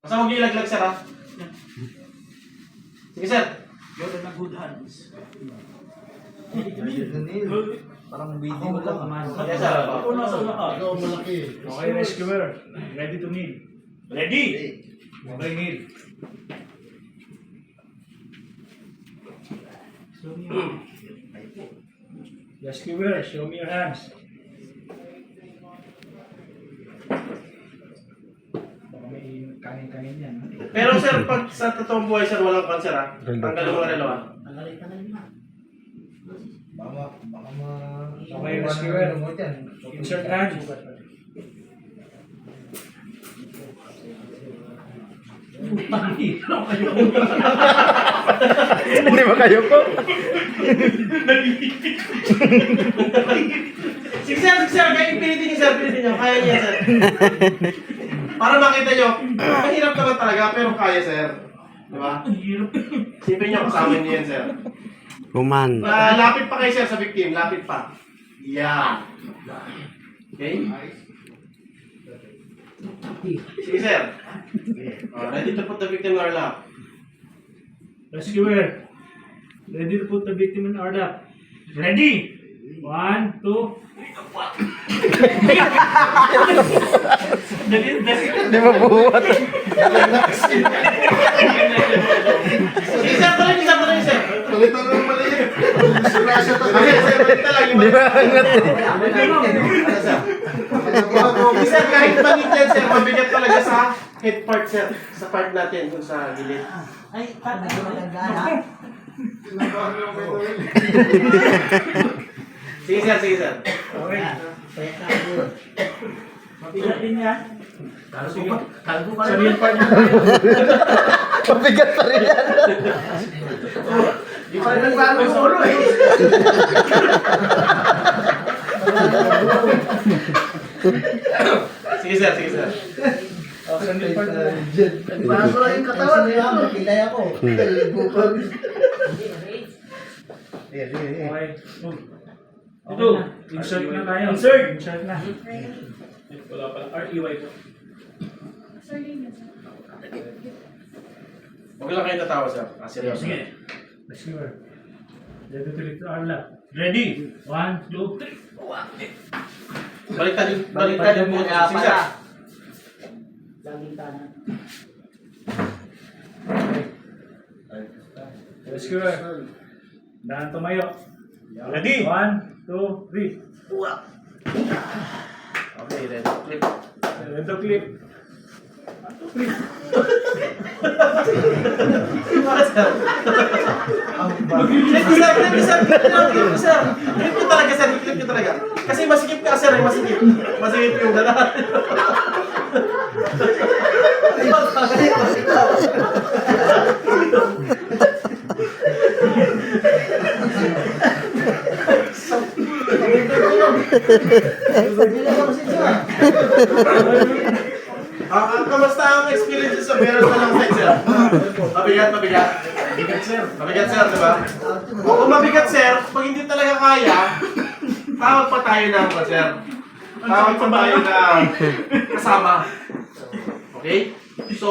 Basta huwag niyo ilaglag, sir, ha? Sige, sir. You're in a good hands. Parang video lang. Yes, sir. Ikaw nasa unahan. Ikaw malaki. Okay, rescuer. Ready to kneel. Ready? Okay, kneel. Show me your hands. Rescuer, show me your hands. Baka may kanin-kanin yan. Pero, sir, pag sa totoong buhay, sir, walang cancer, ha? Tanggalin mo ang relo, ha? Baka Okay, rescuer. Insert hand. Hindi ba kayo po? Sige, sir, kaya pilitin niyo, sir, pilitin niyo. Kaya niya, sir. Para makita niyo, mahirap naman talaga, pero kaya, sir. Diba? Sipin niyo, kasama niyo yan, sir. Roman. Lapit pa kayo, sir, sa victim. Lapit pa. Yan. Okay? Sige, sir. Ready to put the victim in our lap. Rescuer, ready to put the victim in our lap. Ready? 1, 2. Hindi mo buhat. Sige, sir, tuloy, sir. Palitan ng maliit. Disgrasya to. Okay, sir, balik lang. Hindi ba angat eh. Sir, kahit maliit yan, sir, mabigat talaga sa head part, sir. Sa part natin, dun sa gilid. Ay, parang magagana. Sige, sir. Okay. Mabigat din yan. Kalbo pa Sabihin rin. pa niya. Mabigat pa rin yan. Di pa rin nagbago sa ulo eh. Sige, sir. Sabihin pa niya. Nagbago lang yung katawan. Kilay ako. Okay. Move. Ito. Insert na tayo. Insert na. Wala pala. REY po. Huwag lang kayo natawa, sir. Seryoso. Sige. Rescuer. Ready to lift our lap. Ready? 1, 2, 3. Baliktad yung buto. Sige, sir. Rescuer. Dahan tumayo. Ready? 1, 2, 3. Okay, ready. Clip. Ito clip. Sir. Clip nyo talaga, sir. Clip nyo talaga. Kasi masikip ka, sir. Masikip. Masikip yung dala. Kamusta ang experience sa meron na lang side, sir? Mabigat. Mabigat, sir, diba? Kung mabigat, sir, pag hindi talaga kaya, tawag pa tayo ng, sir. Tawag pa tayo ng kasama. Okay? So,